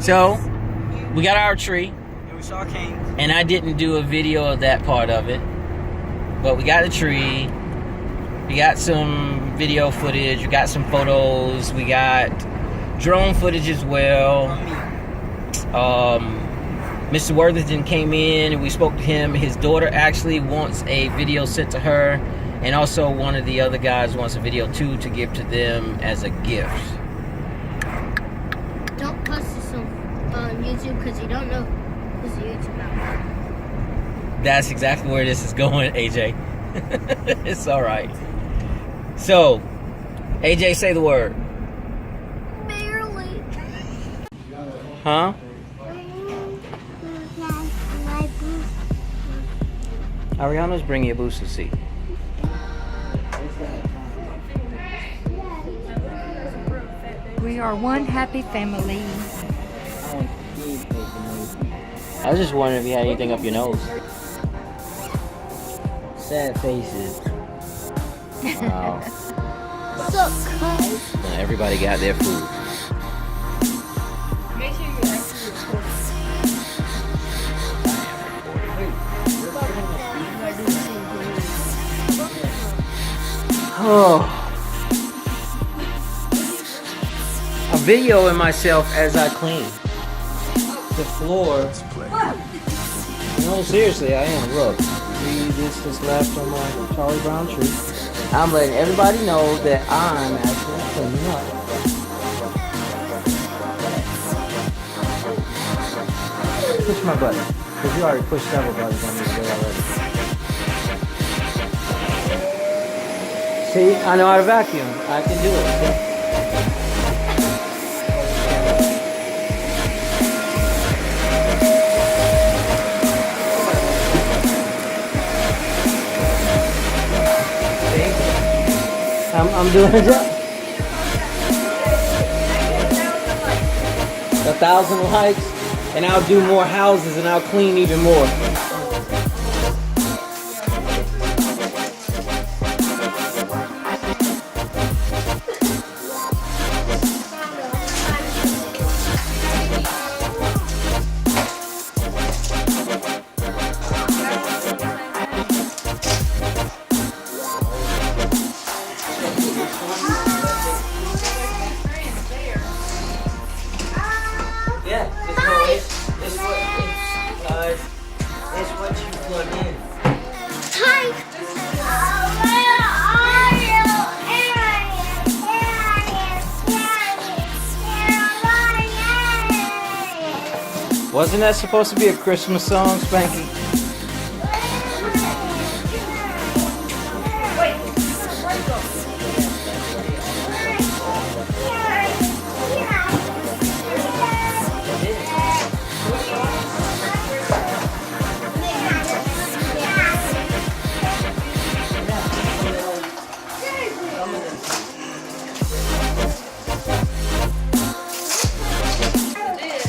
So, we got our tree. And we saw Kane. And I didn't do a video of that part of it. But we got the tree. We got some video footage. We got some photos. We got drone footage as well. Mr. Worthington came in and we spoke to him. His daughter actually wants a video sent to her. And also one of the other guys wants a video too to give to them as a gift. Don't post this on YouTube because you don't know who's YouTube out. That's exactly where this is going, AJ. It's alright. So, AJ, say the word. Barely. Huh? Ariana's bringing a booster seat. We are one happy family. I was just wondering if you had anything up your nose. Sad faces. Wow. What's up, guys? Everybody got their food. Make sure you actually record. Oh. I'm videoing myself as I clean the floor. No, seriously, I am. Look, see this is left on my Charlie Brown tree. I'm letting everybody know that I'm actually cleaning up. Push my button, because you already pushed several buttons on this day already. See, I know how to vacuum. I can do it. See? I'm doing a job. 1,000 likes, and I'll do more houses, and I'll clean even more. It's what you plug in. Hi. Wasn't that supposed to be a Christmas song, Spanky?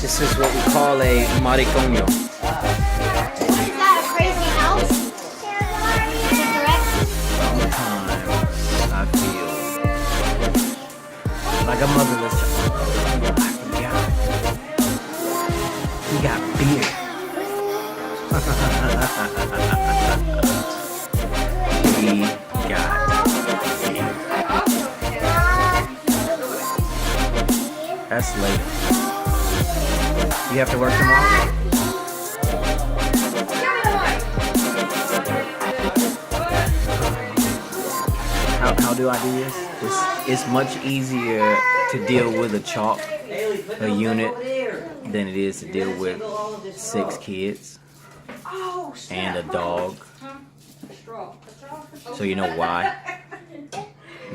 This is what we call a maricoño. Is that a crazy house? Is it correct? Sometimes I feel like a motherless child. I forgot. He got beer. He got beer. That's later. You have to work tomorrow? How do I do this? It's much easier to deal with a chalk, a unit, than it is to deal with 6 kids and a dog. So you know why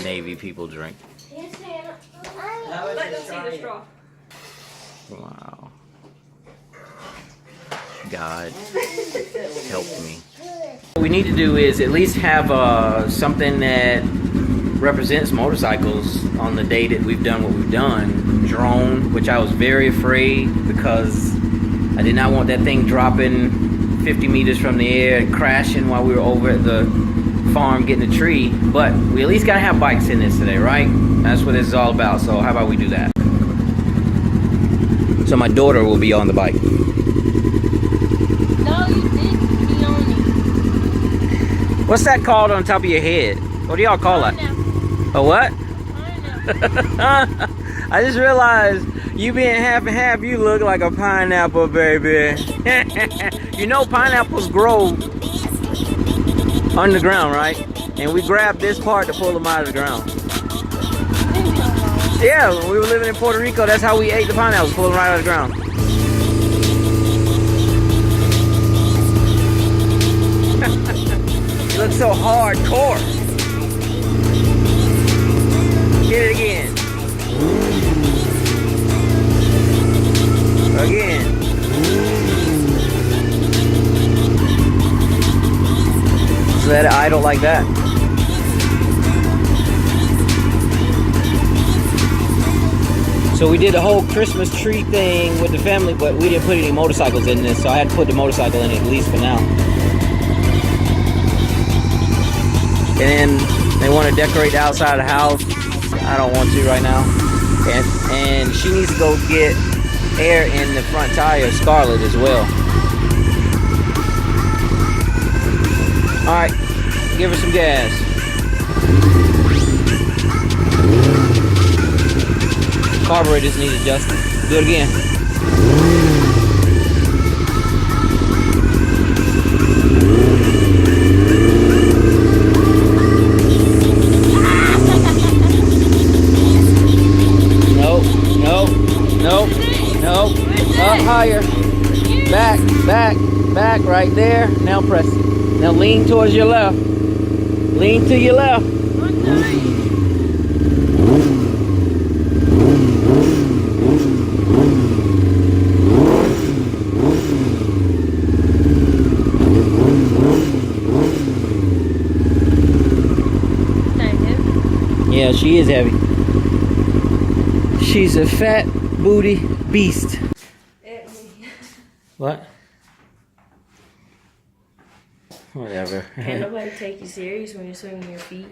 Navy people drink. Let them see the straw. Wow. God help me. What we need to do is at least have something that represents motorcycles on the day that we've done what we've done. Drone, which I was very afraid because I did not want that thing dropping 50 meters from the air and crashing while we were over at the farm getting a tree. But we at least gotta have bikes in this today, right? That's what this is all about. So how about we do that? So my daughter will be on the bike. No, you didn't be on it. What's that called on top of your head? What do y'all call that? Pineapple. A what? Pineapple. I just realized you being half and half, you look like a pineapple, baby. You know pineapples grow underground, right? And we grabbed this part to pull them out of the ground. Yeah, when we were living in Puerto Rico, that's how we ate the pineapples, pull them right out of the ground. You look so hardcore. Get it again. Again. Just let it idle like that. So we did the whole Christmas tree thing with the family, but we didn't put any motorcycles in this, so I had to put the motorcycle in it, at least for now. And then they want to decorate the outside of the house. I don't want to right now. And she needs to go get air in the front tire of Scarlett as well. Alright, give her some gas. Carburetors need adjusting. Do it again. Nope, nope, nope, nope. Up higher. Back, right there. Now press it. Now lean towards your left. Lean to your left. Yeah, she is heavy. She's a fat booty beast. What? Whatever. Can't nobody take you serious when you're swinging your feet.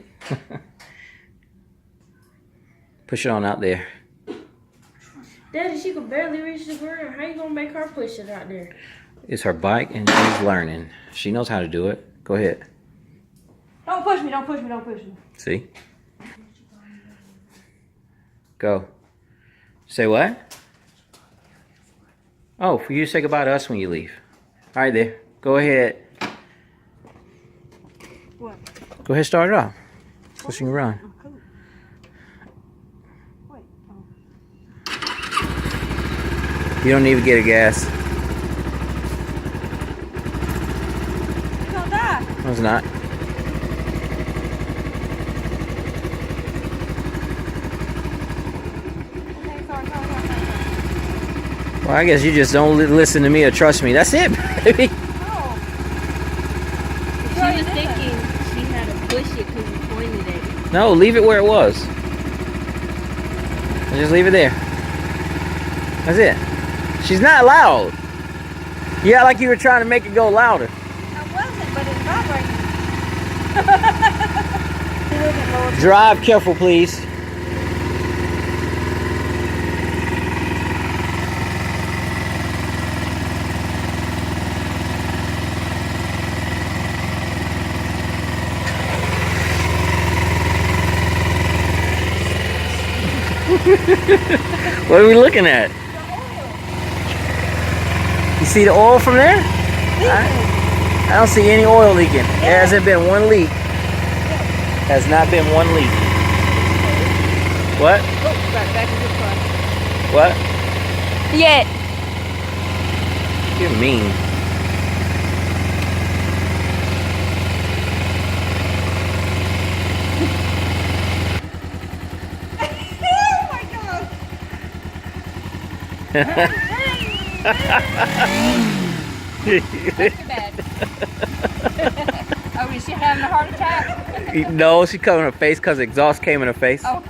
Push it on out there. Daddy, she can barely reach the ground. How you gonna make her push it out there? It's her bike and she's learning. She knows how to do it. Go ahead. Don't push me, don't push me, don't push me. See? Go. Say what? Oh, for you to say goodbye to us when you leave. All right, there. Go ahead. What? Go ahead, start it off. So she can run. Wait. You don't even get a gas. You're gonna die. No, it's not. Well, I guess you just don't listen to me or trust me. That's it, baby. No. She was thinking she had to push it because you pointed at it. No, leave it where it was. Just leave it there. That's it. She's not loud. You act like you were trying to make it go louder. I wasn't, but it's vibrating. Drive careful, please. What are we looking at? You see the oil from there? I don't see any oil leaking. There hasn't been one leak. Has not been one leak. What? Back in the car. What? Yet. You're mean. Too bad. Oh, is she having a heart attack? No, she covered her face because exhaust came in her face. Oh.